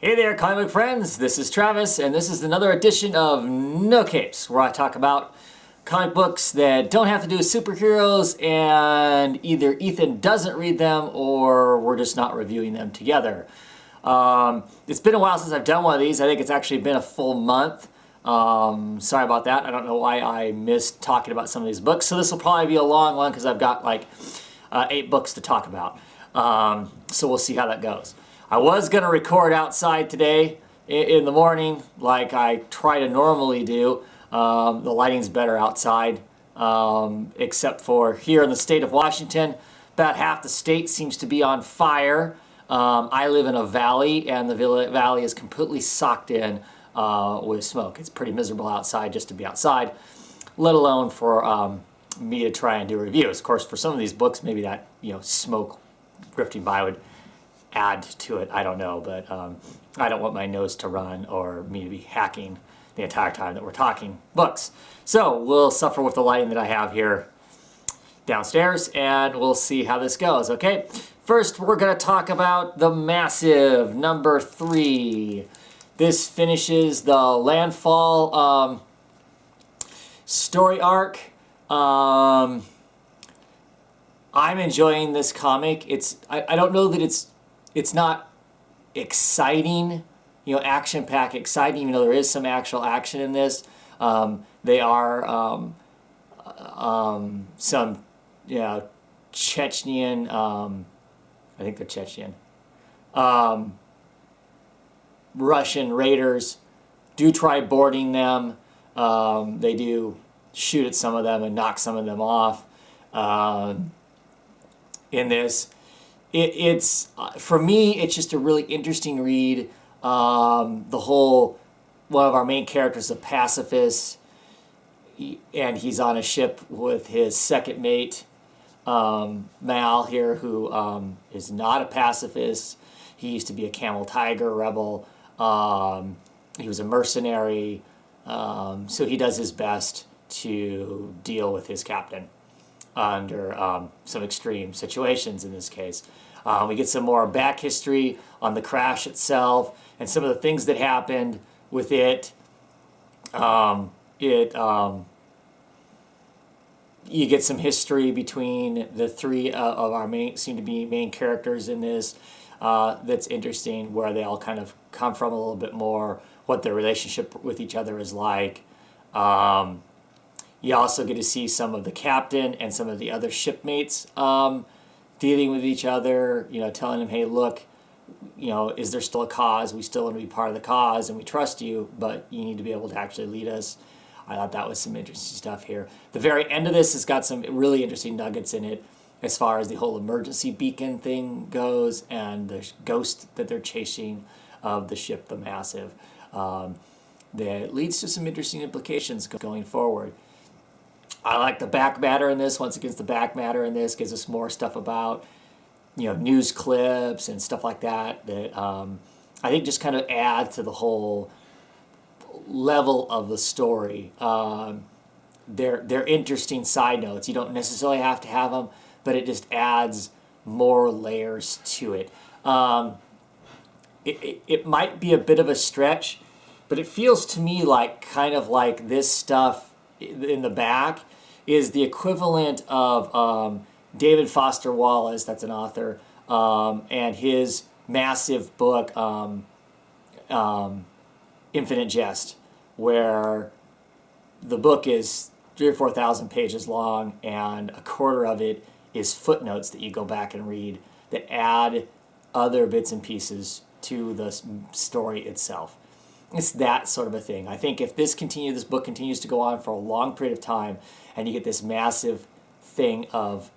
Hey there, comic book friends. This is Travis, and this is another edition of No Capes, where I talk about comic books that don't have to do with superheroes, and either Ethan doesn't read them, or we're just not reviewing them together. It's been a while since I've done one of these. I think it's actually been a full month. Sorry about that. I don't know why I missed talking about some of these books, so this will probably be a long one because I've got like 8 books to talk about. So we'll see how that goes. I was going to record outside today in the morning like I try to normally do. The lighting's better outside, except for here in the state of Washington. About half the state seems to be on fire. I live in a valley, and the valley is completely socked in with smoke. It's pretty miserable outside just to be outside, let alone for me to try and do reviews. Of course, for some of these books, maybe that smoke drifting by would add to it. I don't know, but I don't want my nose to run or me to be hacking the entire time that we're talking books. So we'll suffer with the lighting that I have here downstairs, and we'll see how this goes. Okay, first we're going to talk about the massive number 3. This finishes the Landfall story arc. I'm enjoying this comic. I don't know that it's not exciting, action-packed exciting, even though there is some actual action in this. They are some, Chechnyan, I think they're Chechen, Russian raiders do try boarding them. They do shoot at some of them and knock some of them off in this. It's for me, it's just a really interesting read. One of our main characters, a pacifist, and he's on a ship with his second mate, Mal here, who is not a pacifist. He used to be a Camel Tiger rebel. He was a mercenary, so he does his best to deal with his captain under some extreme situations in this case. We get some more back history on the crash itself and some of the things that happened with it. You get some history between the 3 of our main characters in this that's interesting, where they all kind of come from a little bit more, what their relationship with each other is like. You also get to see some of the captain and some of the other shipmates dealing with each other, telling them, hey, look, is there still a cause? We still want to be part of the cause, and we trust you, but you need to be able to actually lead us. I thought that was some interesting stuff here. The very end of this has got some really interesting nuggets in it as far as the whole emergency beacon thing goes and the ghost that they're chasing of the ship, the Massive. That leads to some interesting implications going forward. I like the back matter in this. Once again, the back matter in this gives us more stuff about, news clips and stuff like that I think just kind of add to the whole level of the story. They're interesting side notes. You don't necessarily have to have them, but it just adds more layers to it. It might be a bit of a stretch, but it feels to me like kind of like this stuff in the back is the equivalent of David Foster Wallace, that's an author, and his massive book, Infinite Jest, where the book is 3,000 or 4,000 pages long, and a quarter of it is footnotes that you go back and read that add other bits and pieces to the story itself. It's that sort of a thing. I think if this book continues to go on for a long period of time, and you get this massive thing of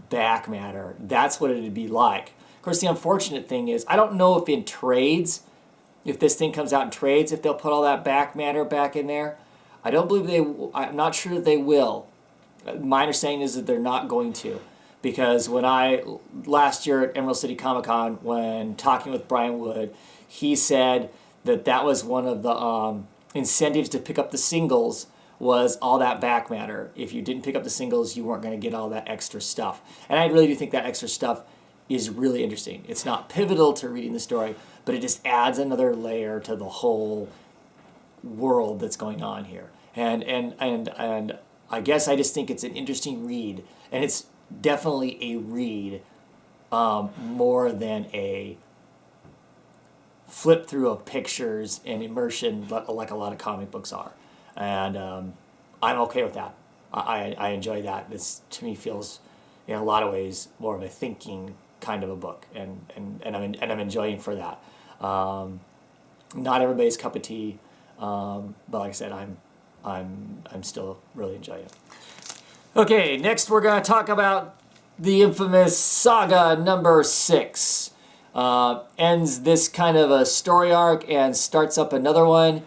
back matter, that's what it would be like. Of course, the unfortunate thing is, I don't know if in trades, if this thing comes out in trades, if they'll put all that back matter back in there. I don't believe I'm not sure that they will. My understanding is that they're not going to, because when last year at Emerald City Comic Con, when talking with Brian Wood, he said that was one of the incentives to pick up the singles was all that back matter. If you didn't pick up the singles, you weren't going to get all that extra stuff. And I really do think that extra stuff is really interesting. It's not pivotal to reading the story, but it just adds another layer to the whole world that's going on here. And I guess I just think it's an interesting read, and it's definitely a read more than a flip through of pictures and immersion like a lot of comic books are. And I'm okay with that. I enjoy that. This to me feels, in a lot of ways, more of a thinking kind of a book, and I'm enjoying for that. Not everybody's cup of tea, but like I said, I'm still really enjoying it. Okay, next we're going to talk about the infamous Saga number 6. Ends this kind of a story arc and starts up another one.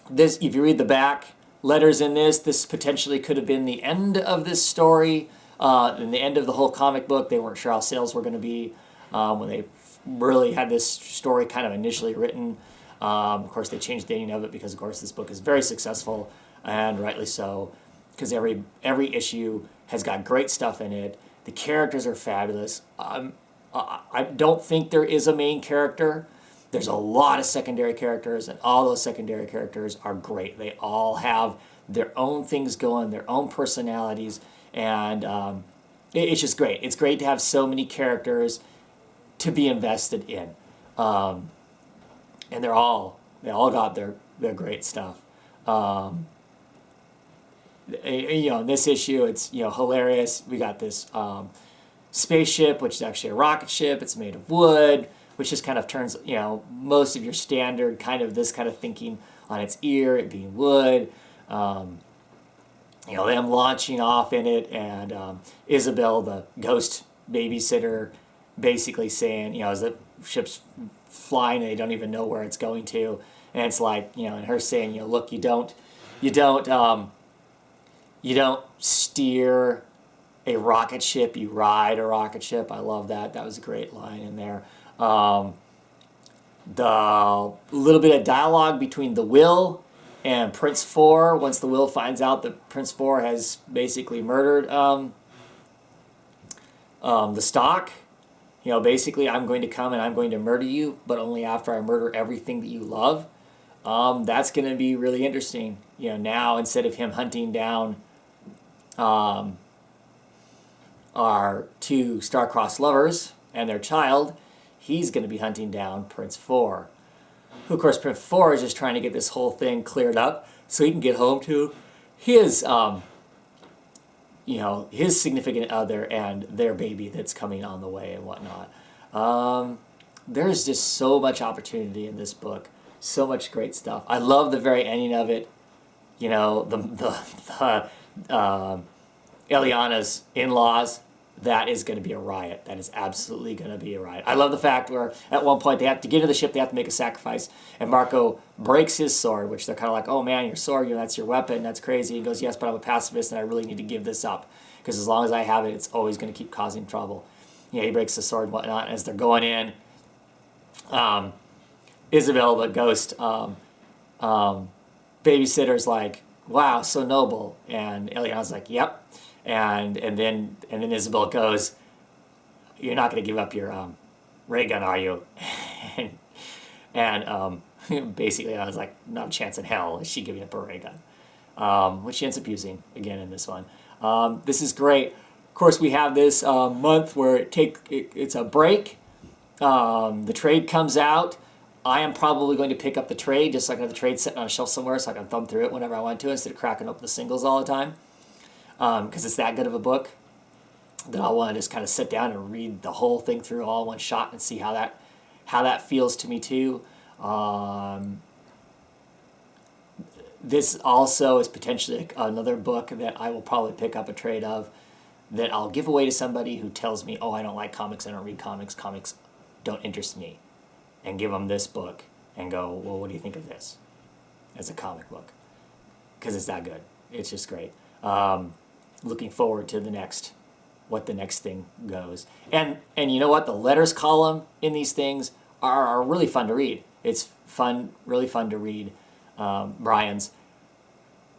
This, if you read the back letters in this potentially could have been the end of this story, and the end of the whole comic book. They weren't sure how sales were going to be when they really had this story kind of initially written. Of course, they changed the ending of it because, of course, this book is very successful, and rightly so, because every issue has got great stuff in it. The characters are fabulous. I don't think there is a main character. There's a lot of secondary characters, and all those secondary characters are great. They all have their own things going, their own personalities, and it's just great. It's great to have so many characters to be invested in, and they all got their great stuff. In this issue, it's hilarious. We got this spaceship, which is actually a rocket ship. It's made of wood, which just kind of turns most of your standard kind of this kind of thinking on its ear, it being wood. Them launching off in it, and Isabel, the ghost babysitter, basically saying, as the ship's flying, they don't even know where it's going to, and it's like, and her saying, look, you don't steer a rocket ship, you ride a rocket ship. I love that. That was a great line in there. The little bit of dialogue between the Will and Prince Four, once the Will finds out that Prince Four has basically murdered the stock. Basically, I'm going to come and I'm going to murder you, but only after I murder everything that you love. That's going to be really interesting. Now instead of him hunting down our two star-crossed lovers and their child, he's going to be hunting down Prince Four. Who, of course, Prince Four is just trying to get this whole thing cleared up so he can get home to his, his significant other and their baby that's coming on the way and whatnot. There's just so much opportunity in this book, so much great stuff. I love the very ending of it. Eliana's in-laws. That is going to be a riot. That is absolutely going to be a riot. I love the fact where at one point they have to get to the ship, they have to make a sacrifice, and Marco breaks his sword, which they're kind of like, oh man, your sword, that's your weapon, that's crazy. He goes, yes, but I'm a pacifist and I really need to give this up, because as long as I have it, it's always going to keep causing trouble. He breaks the sword and whatnot, and as they're going in, Isabel, the ghost babysitter's like, wow, so noble, and Eliana's like, yep. And then Isabel goes, you're not going to give up your ray gun, are you? and basically I was like, not a chance in hell is she giving up her ray gun, which she ends up using again in this one. This is great. Of course, we have this month where it's a break. The trade comes out. I am probably going to pick up the trade, just so I can have the trade sitting on a shelf somewhere so I can thumb through it whenever I want to, instead of cracking open the singles all the time. Because it's that good of a book that I want to just kind of sit down and read the whole thing through all in one shot and see how that feels to me too. This also is potentially another book that I will probably pick up a trade of, that I'll give away to somebody who tells me, oh, I don't like comics, I don't read comics, comics don't interest me, and give them this book and go, well, what do you think of this as a comic book? Because it's that good. It's just great. Looking forward to what the next thing goes. And you know what? The letters column in these things are really fun to read. It's fun, really fun to read. Brian's,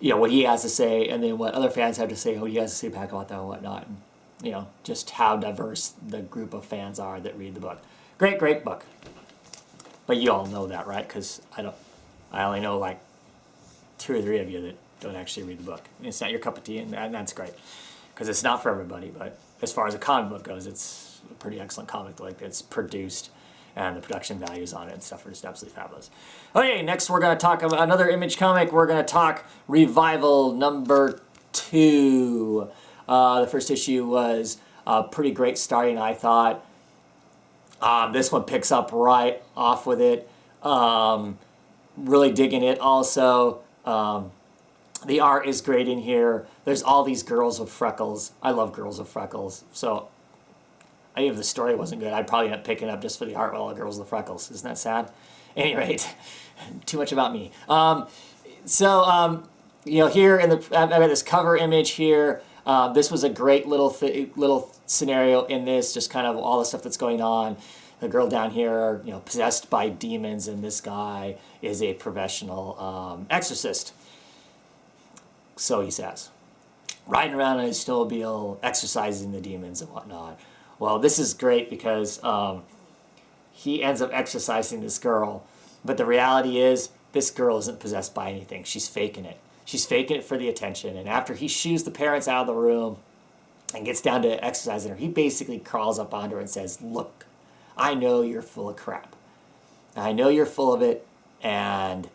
what he has to say, and then what other fans have to say, what he has to say back about that and whatnot. just how diverse the group of fans are that read the book. Great, great book. But you all know that, right? Because I only know like 2 or 3 of you that don't actually read the book. It's not your cup of tea, and that's great. Because it's not for everybody, but as far as a comic book goes, it's a pretty excellent comic. Like, it's produced, and the production values on it and stuff are just absolutely fabulous. Okay, next we're going to talk about another Image comic. We're going to talk Revival number 2. The first issue was pretty great starting, I thought. This one picks up right off with it. Really digging it also. The art is great in here. There's all these girls with freckles. I love girls with freckles. So, if the story wasn't good, I'd probably end up picking up just for the art with all the girls with freckles. Isn't that sad? At any rate, too much about me. Here in I've got this cover image here. This was a great little scenario in this, just kind of all the stuff that's going on. The girl down here, possessed by demons, and this guy is a professional exorcist. So he says, riding around on his snowmobile, exorcising the demons and whatnot. Well, this is great because he ends up exorcising this girl, but the reality is this girl isn't possessed by anything. She's faking it. She's faking it for the attention. And after he shoos the parents out of the room and gets down to exorcising her, he basically crawls up onto her and says, look, I know you're full of crap. I know you're full of it, and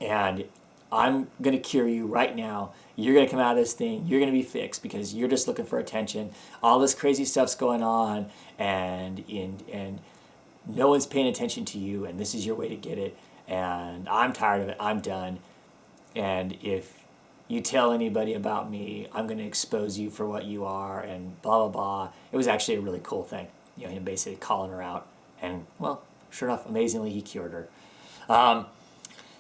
I'm going to cure you right now. You're going to come out of this thing. You're going to be fixed because you're just looking for attention. All this crazy stuff's going on, and no one's paying attention to you, and this is your way to get it. And I'm tired of it. I'm done. And if you tell anybody about me, I'm going to expose you for what you are, and blah, blah, blah. It was actually a really cool thing. Him basically calling her out. And, well, sure enough, amazingly, he cured her.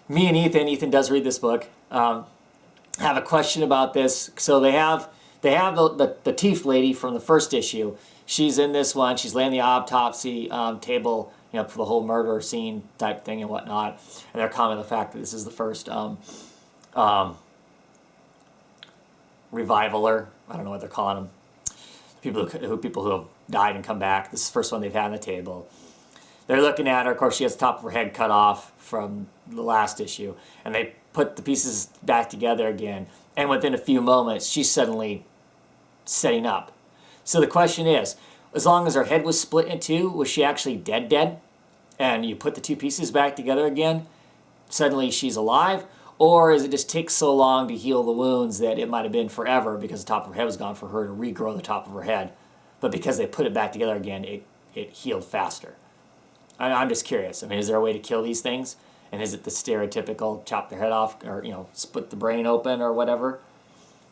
Me and Ethan does read this book, have a question about this. So they have the teeth lady from the first issue. She's in this one. She's laying the autopsy table, for the whole murder scene type thing and whatnot. And they're commenting on the fact that this is the first revivaler. I don't know what they're calling them. People who have died and come back. This is the first one they've had on the table. They're looking at her. Of course, she has the top of her head cut off from the last issue. And they put the pieces back together again. And within a few moments, she's suddenly setting up. So the question is, as long as her head was split in two, was she actually dead? And you put the two pieces back together again, suddenly she's alive? Or is it just takes so long to heal the wounds that it might have been forever because the top of her head was gone for her to regrow the top of her head? But because they put it back together again, it healed faster. I'm just curious. I mean, is there a way to kill these things? And is it the stereotypical chop their head off or, split the brain open or whatever?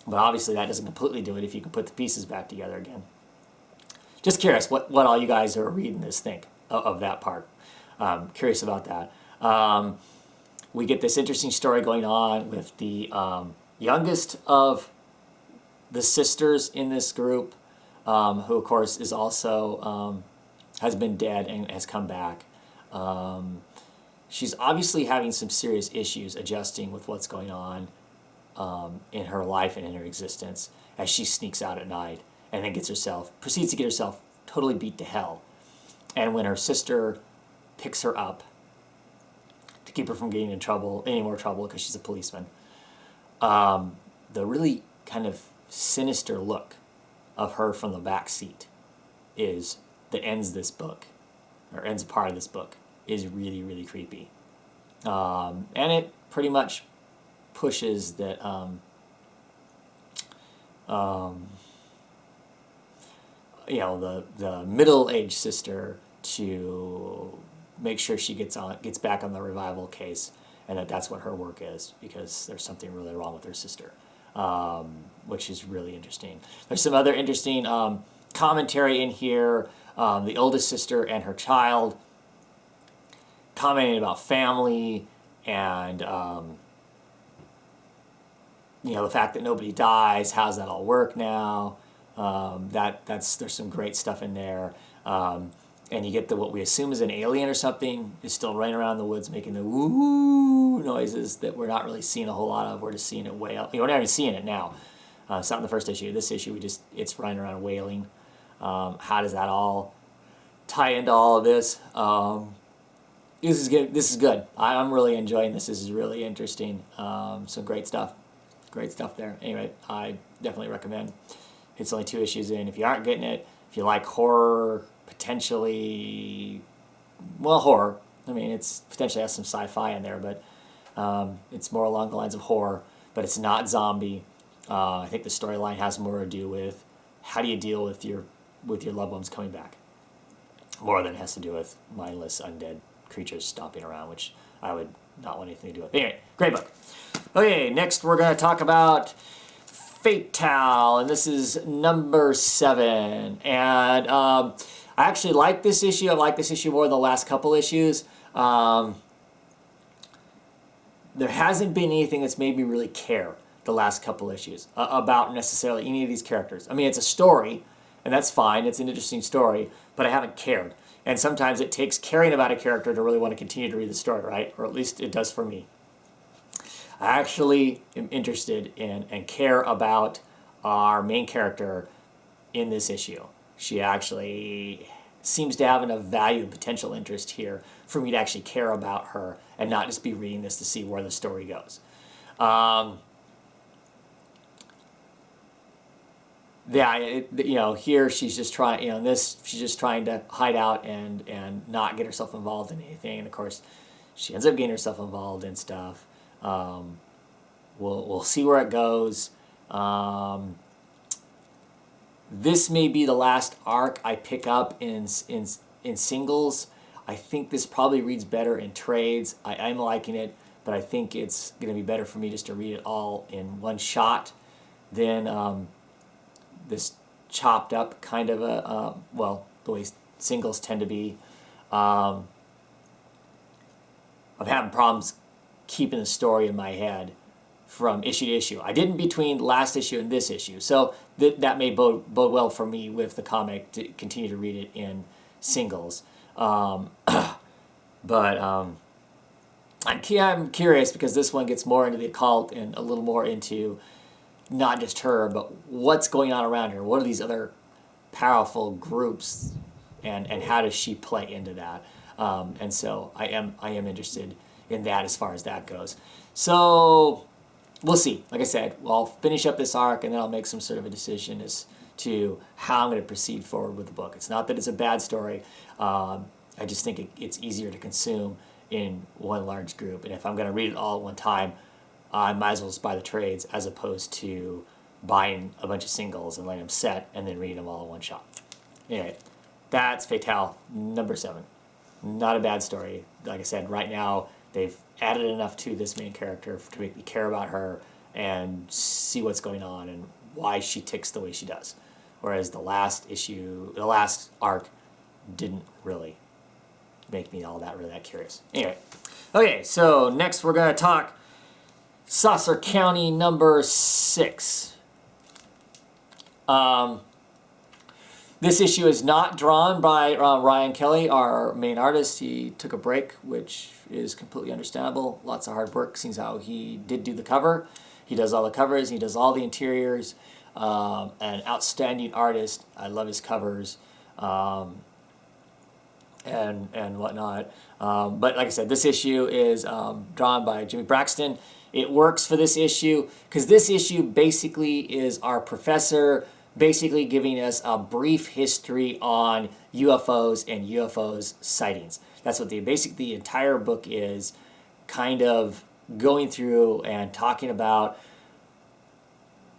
But obviously that doesn't completely do it if you can put the pieces back together again. Just curious what all you guys who are reading this think of that part. Curious about that. We get this interesting story going on with the youngest of the sisters in this group, who of course is also has been dead and has come back. She's obviously having some serious issues adjusting with what's going on in her life and in her existence as she sneaks out at night and then proceeds to get herself totally beat to hell. And when her sister picks her up to keep her from getting in trouble, any more trouble because she's a policeman, the really kind of sinister look of her from the back seat that ends this book, or ends a part of this book, is really, really creepy. And it pretty much pushes that the middle-aged sister to make sure she gets back on the revival case, and that's what her work is, because there's something really wrong with her sister, which is really interesting. There's some other interesting commentary in here. The oldest sister and her child commenting about family and the fact that nobody dies. How's that all work now? There's some great stuff in there. And you get what we assume is an alien or something is still running around the woods making the woo noises that we're not really seeing a whole lot of. We're just seeing it way up. We're not even seeing it now. It's not in the first issue. This issue, it's running around wailing. How does that all tie into all of this? This is good. This is good. I'm really enjoying this. This is really interesting. Some great stuff. Great stuff there. Anyway, I definitely recommend. It's only 2 issues in. If you aren't getting it, if you like horror, potentially, well, horror. I mean, it's potentially has some sci-fi in there, but it's more along the lines of horror. But it's not zombie. I think the storyline has more to do with how do you deal with your loved ones coming back, more than it has to do with mindless undead creatures stomping around, which I would not want anything to do with. Anyway, great book. Okay, next we're going to talk about Fatale, and this is number 7. And I actually like this issue. I like this issue more than the last couple issues. There hasn't been anything that's made me really care the last couple issues about necessarily any of these characters. I mean, it's a story, and that's fine. It's an interesting story, but I haven't cared. And sometimes it takes caring about a character to really want to continue to read the story, right? Or at least it does for me. I actually am interested in and care about our main character in this issue. She actually seems to have enough value and potential interest here for me to actually care about her and not just be reading this to see where the story goes. Here she's just trying, she's just trying to hide out and not get herself involved in anything. And of course, she ends up getting herself involved in stuff. We'll see where it goes. This may be the last arc I pick up in singles. I think this probably reads better in trades. I'm liking it, but I think it's going to be better for me just to read it all in one shot than this chopped up kind of the way singles tend to be. I'm having problems keeping the story in my head from issue to issue. I didn't between last issue and this issue, so that may bode well for me with the comic to continue to read it in singles. But I'm curious because this one gets more into the occult and a little more into not just her, but what's going on around her. What are these other powerful groups, and how does she play into that? And so I am interested in that as far as that goes. So we'll see. Like I said, I'll finish up this arc and then I'll make some sort of a decision as to how I'm going to proceed forward with the book. It's not that it's a bad story. I just think it's easier to consume in one large group. And if I'm going to read it all at one time, I might as well just buy the trades as opposed to buying a bunch of singles and letting them set and then reading them all in one shot. Anyway, that's Fatale, number 7. Not a bad story. Like I said, right now they've added enough to this main character to make me care about her and see what's going on and why she ticks the way she does. Whereas the last arc didn't really make me all that curious. Anyway, okay, so next we're going to talk Saucer County number 6. This issue is not drawn by Ryan Kelly, our main artist. He took a break, which is completely understandable. Lots of hard work, seems how he did do the cover. He does all the covers, he does all the interiors. An outstanding artist. I love his covers and whatnot. But like I said, this issue is drawn by Jimmy Braxton. It works for this issue because this issue basically is our professor basically giving us a brief history on UFOs and UFOs sightings. That's what the entire book is, kind of going through and talking about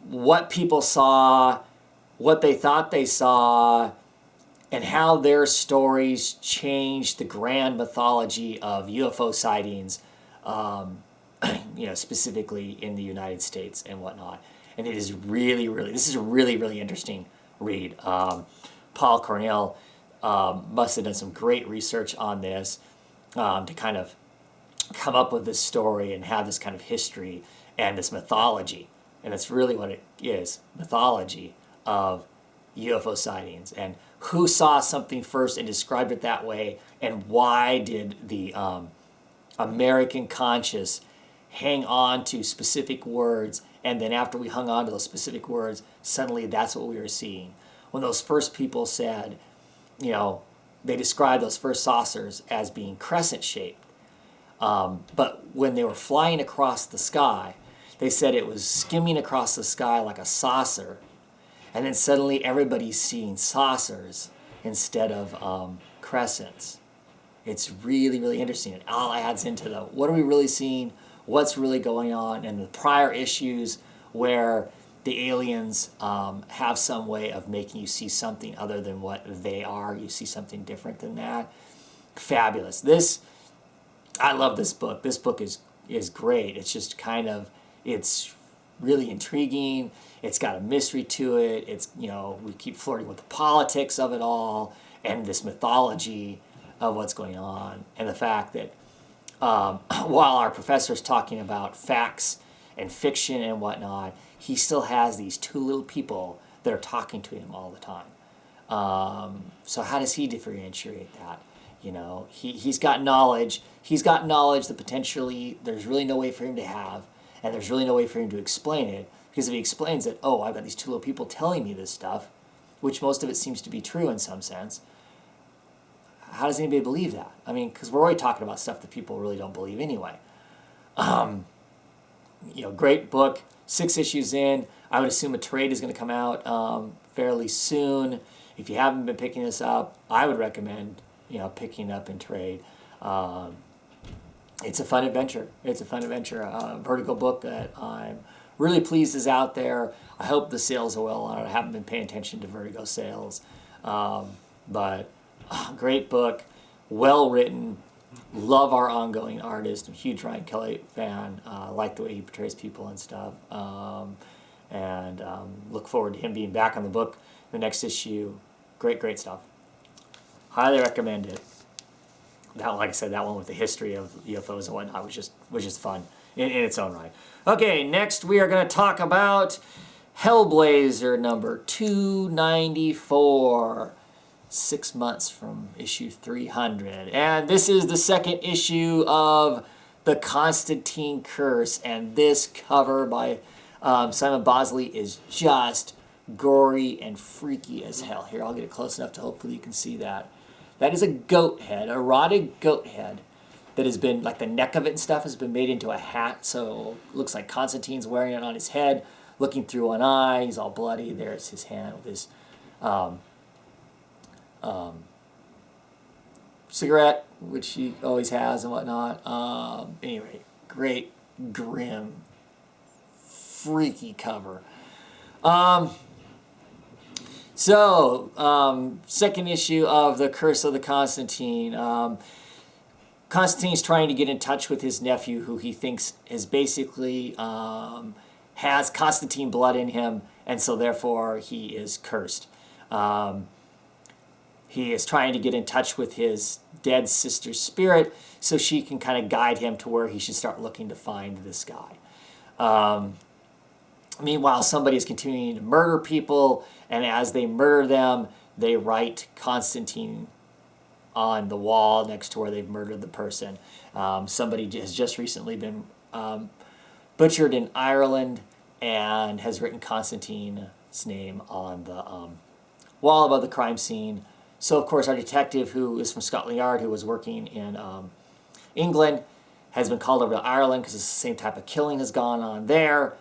what people saw, what they thought they saw, and how their stories changed the grand mythology of UFO sightings, specifically in the United States and whatnot. And it is this is a really interesting read. Paul Cornell must have done some great research on this to kind of come up with this story and have this kind of history and this mythology. And that's really what it is, mythology of UFO sightings and who saw something first and described it that way, and why did the American conscious hang on to specific words And then after we hung on to those specific words, suddenly that's what we were seeing. When those first people said, you know, they described those first saucers as being crescent-shaped. But when they were flying across the sky, they said it was skimming across the sky like a saucer. And then suddenly everybody's seeing saucers instead of crescents. It's really, really interesting. It all adds into the, what are we really seeing? What's really going on? And the prior issues where the aliens have some way of making you see something other than what they are. You see something different than that. Fabulous. I love this book. This book is great. It's just kind of, it's really intriguing. It's got a mystery to it. It's, you know, we keep flirting with the politics of it all and this mythology of what's going on. And the fact that while our professor's talking about facts and fiction and whatnot, he still has these two little people that are talking to him all the time. So how does he differentiate that? You know, he's got knowledge. He's got knowledge that potentially there's really no way for him to have, and there's really no way for him to explain it. Because if he explains it, oh, I've got these two little people telling me this stuff, which most of it seems to be true in some sense, how does anybody believe that? I mean, because we're already talking about stuff that people really don't believe anyway. You know, great book, 6 issues in. I would assume a trade is going to come out fairly soon. If you haven't been picking this up, I would recommend, you know, picking up in trade. It's a fun adventure. It's a fun adventure. Vertigo book that I'm really pleased is out there. I hope the sales are well on it. I haven't been paying attention to Vertigo sales. But great book, well written. Love our ongoing artist. I'm a huge Ryan Kelly fan. Like the way he portrays people and stuff. And look forward to him being back on the book the next issue. Great, great stuff. Highly recommend it. That, like I said, that one with the history of UFOs and whatnot was just fun in its own right. Okay, next we are going to talk about Hellblazer number 294. 6 months from issue 300. And this is the second issue of the Constantine Curse. And this cover by Simon Bosley is just gory and freaky as hell. Here, I'll get it close enough to hopefully you can see that. That is a goat head, a rotted goat head that has been, like the neck of it and stuff has been made into a hat. So it looks like Constantine's wearing it on his head, looking through one eye. He's all bloody. There's his hand with his cigarette, which he always has and whatnot. Anyway, great, grim, freaky cover. Second issue of the Curse of the Constantine. Constantine's trying to get in touch with his nephew, who he thinks is basically has Constantine blood in him, and so therefore he is cursed. He is trying to get in touch with his dead sister's spirit so she can kind of guide him to where he should start looking to find this guy. Meanwhile, somebody is continuing to murder people, and as they murder them, they write Constantine on the wall next to where they've murdered the person. Somebody has just recently been butchered in Ireland and has written Constantine's name on the wall above the crime scene. So, of course, our detective, who is from Scotland Yard, who was working in England, has been called over to Ireland because the same type of killing has gone on there.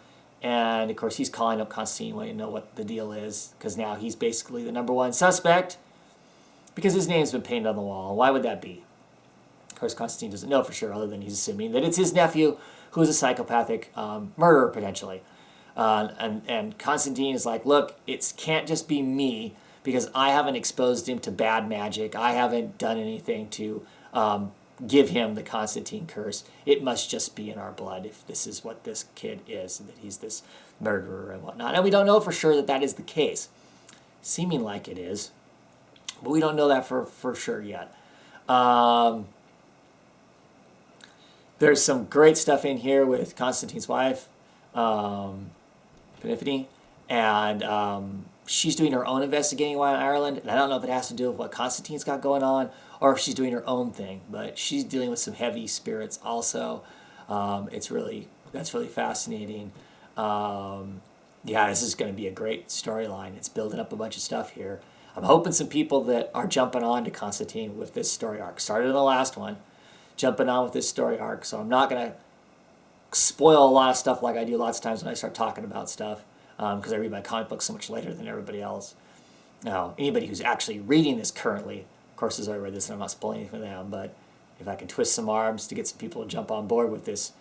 And, of course, he's calling up Constantine wanting to know what the deal is, because now he's basically the #1 suspect because his name's been painted on the wall. Why would that be? Of course, Constantine doesn't know for sure, other than he's assuming that it's his nephew who is a psychopathic murderer, potentially. And Constantine is like, look, it can't just be me, because I haven't exposed him to bad magic. I haven't done anything to give him the Constantine curse. It must just be in our blood if this is what this kid is, that he's this murderer and whatnot. And we don't know for sure that that is the case. Seeming like it is, but we don't know that for sure yet. There's some great stuff in here with Constantine's wife, Persephone, and she's doing her own investigating while in Ireland, and I don't know if it has to do with what Constantine's got going on, or if she's doing her own thing, but she's dealing with some heavy spirits also. That's really fascinating. Yeah, this is going to be a great storyline. It's building up a bunch of stuff here. I'm hoping some people that are jumping on to Constantine with this story arc. Started in the last one, jumping on with this story arc. So I'm not going to spoil a lot of stuff like I do lots of times when I start talking about stuff, because I read my comic books so much later than everybody else. Now, anybody who's actually reading this currently, of course, has already read this, and I'm not spoiling anything for them, but if I can twist some arms to get some people to jump on board with this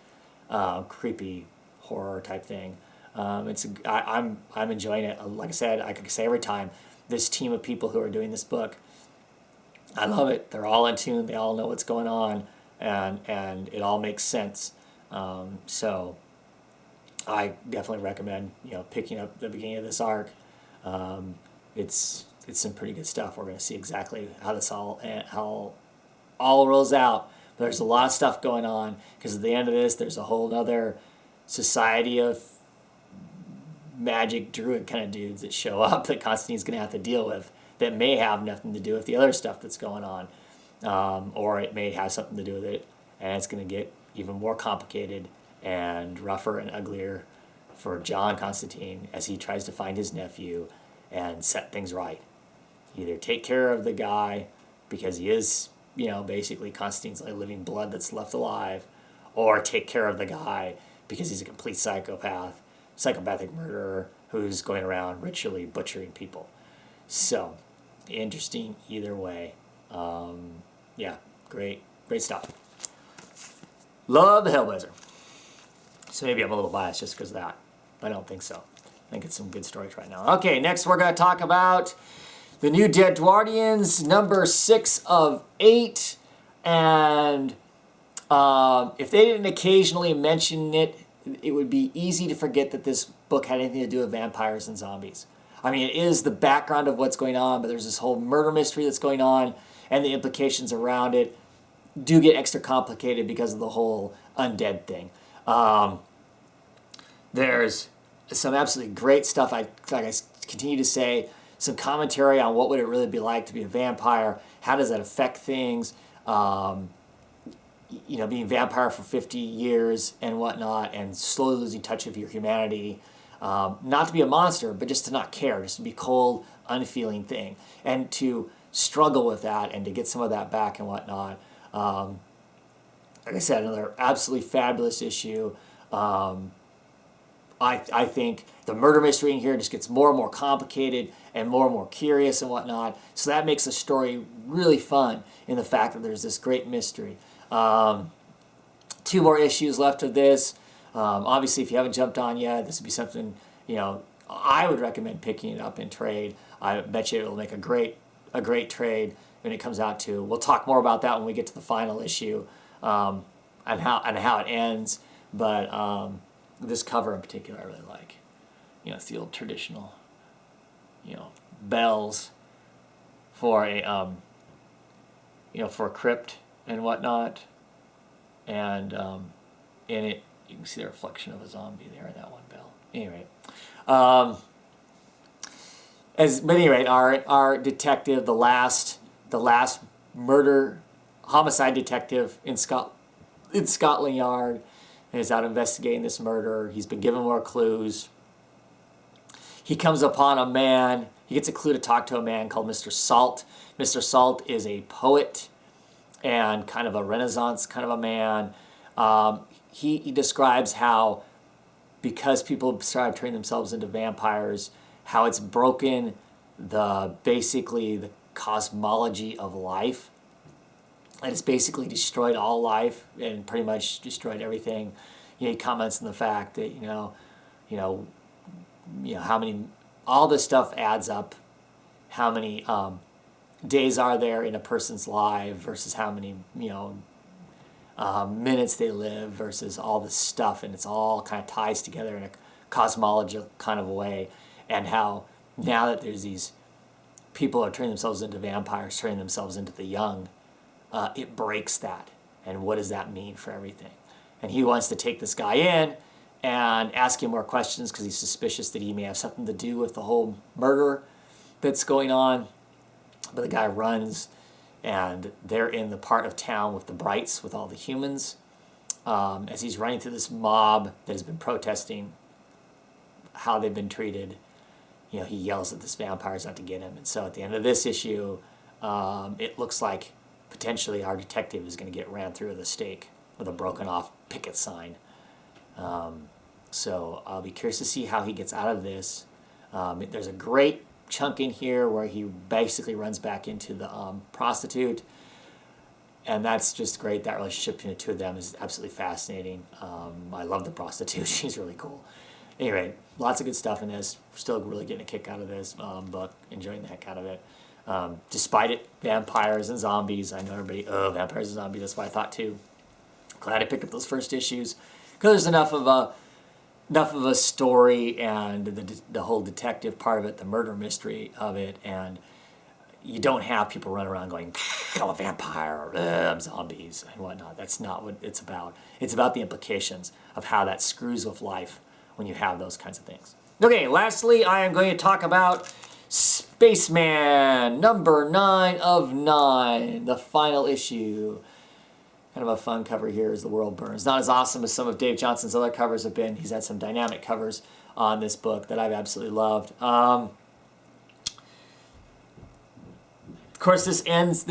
creepy horror type thing, I'm enjoying it. Like I said, I can say every time, this team of people who are doing this book, I love it. They're all in tune. They all know what's going on, and it all makes sense. So I definitely recommend picking up the beginning of this arc. It's some pretty good stuff. We're going to see exactly how this all rolls out. But there's a lot of stuff going on, because at the end of this, there's a whole other society of magic druid kind of dudes that show up that Constantine's going to have to deal with, that may have nothing to do with the other stuff that's going on, or it may have something to do with it, and it's going to get even more complicated and rougher and uglier for John Constantine as he tries to find his nephew and set things right. Either take care of the guy because he is, basically Constantine's like living blood that's left alive, or take care of the guy because he's a complete psychopathic murderer who's going around ritually butchering people. So, interesting either way. Yeah, great stuff. Love the Hellblazer. So maybe I'm a little biased just because of that. I don't think so. I think it's some good stories right now. Okay, next we're going to talk about the new Deadwardians, number 6 of 8. And if they didn't occasionally mention it, it would be easy to forget that this book had anything to do with vampires and zombies. I mean, it is the background of what's going on, but there's this whole murder mystery that's going on, and the implications around it do get extra complicated because of the whole undead thing. There's some absolutely great stuff. I continue to say, some commentary on what would it really be like to be a vampire. How does that affect things? Being vampire for 50 years and whatnot, and slowly losing touch of your humanity. Not to be a monster, but just to not care, just to be cold, unfeeling thing, and to struggle with that and to get some of that back and whatnot. Like I said, another absolutely fabulous issue. I think the murder mystery in here just gets more and more complicated and more curious and whatnot. So that makes the story really fun in the fact that there's this great mystery. 2 more issues left of this. Obviously, if you haven't jumped on yet, this would be something, I would recommend picking it up in trade. I bet you it'll make a great trade when it comes out to. We'll talk more about that when we get to the final issue, and how it ends. But this cover in particular I really like. It's the old traditional, bells for a for a crypt and whatnot, and in it you can see the reflection of a zombie there in that one bell. Anyway, our detective, the last homicide detective in Scotland Yard, is out investigating this murder. He's been given more clues. He comes upon a man. He gets a clue to talk to a man called Mr. Salt. Mr. Salt is a poet and kind of a Renaissance kind of a man. He describes how, because people started turning themselves into vampires, how it's broken basically the cosmology of life. And it's basically destroyed all life and pretty much destroyed everything. He comments on the fact that how many, all this stuff adds up. How many days are there in a person's life versus how many minutes they live versus all this stuff, and it's all kind of ties together in a cosmology kind of a way. And how now that there's these people are turning themselves into vampires, turning themselves into the young. It breaks that. And what does that mean for everything? And he wants to take this guy in and ask him more questions because he's suspicious that he may have something to do with the whole murder that's going on. But the guy runs, and they're in the part of town with the Brights, with all the humans. As he's running through this mob that has been protesting how they've been treated. You know, he yells at this vampires not to get him. And so at the end of this issue, it looks like potentially our detective is going to get ran through with a stake with a broken off picket sign. So I'll be curious to see how he gets out of this. There's a great chunk in here where he basically runs back into the prostitute. And that's just great. That relationship between the two of them is absolutely fascinating. I love the prostitute. She's really cool. Anyway, lots of good stuff in this. Still really getting a kick out of this book. Enjoying the heck out of it. Despite it, vampires and zombies. I know everybody, vampires and zombies. That's what I thought too. Glad I picked up those first issues. Because there's enough of a story and the whole detective part of it, the murder mystery of it, and you don't have people running around going, I'm a vampire, I'm zombies, and whatnot. That's not what it's about. It's about the implications of how that screws with life when you have those kinds of things. Okay, lastly, I am going to talk about Spaceman, number 9 of 9, the final issue. Kind of a fun cover here as the world burns. Not as awesome as some of Dave Johnson's other covers have been. He's had some dynamic covers on this book that I've absolutely loved. Of course, this ends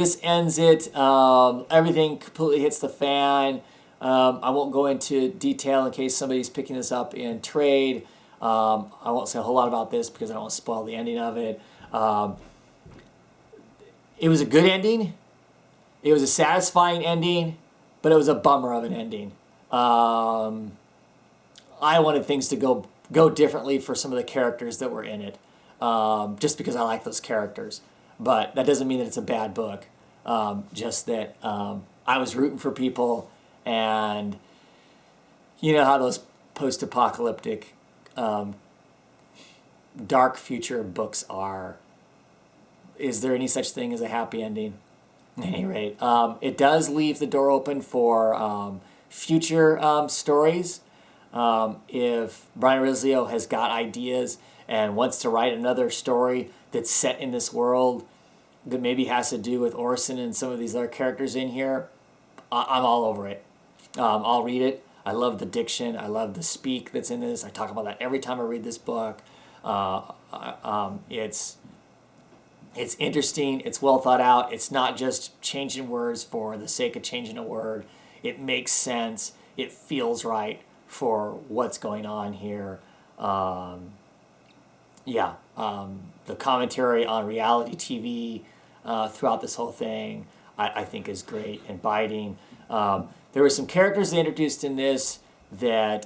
it. Everything completely hits the fan. I won't go into detail in case somebody's picking this up in trade. I won't say a whole lot about this because I don't want to spoil the ending of it. It was a good ending. It was a satisfying ending, but it was a bummer of an ending. I wanted things to go differently for some of the characters that were in it, just because I like those characters. But that doesn't mean that it's a bad book. Just that I was rooting for people, and you know how those post-apocalyptic dark future books are. Is there any such thing as a happy ending? At any rate, it does leave the door open for future stories. If Brian Rizzo has got ideas and wants to write another story that's set in this world that maybe has to do with Orson and some of these other characters in here, I'm all over it. I'll read it. I love the diction. I love the speak that's in this. I talk about that every time I read this book. It's interesting. It's well thought out. It's not just changing words for the sake of changing a word. It makes sense. It feels right for what's going on here. The commentary on reality TV throughout this whole thing, I think is great and biting. There were some characters they introduced in this that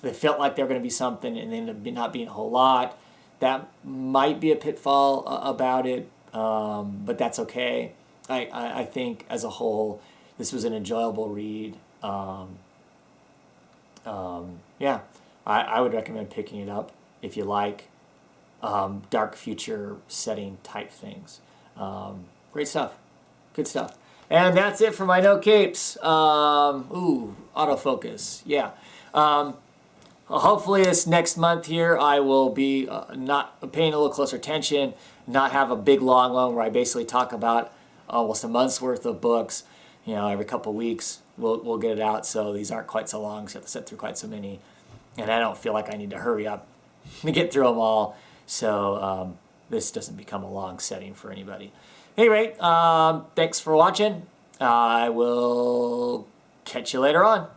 they felt like they were going to be something and they ended up not being a whole lot. That might be a pitfall about it, but that's okay. I think as a whole, this was an enjoyable read. I would recommend picking it up if you like dark future setting type things. Great stuff. Good stuff. And that's it for my no capes. Autofocus. Yeah. Hopefully this next month here I will be not paying a little closer attention, not have a big long one where I basically talk about almost a month's worth of books. You know, every couple of weeks we'll get it out, so these aren't quite so long, so I have to sit through quite so many. And I don't feel like I need to hurry up to get through them all, so this doesn't become a long setting for anybody. Anyway, thanks for watching. I will catch you later on.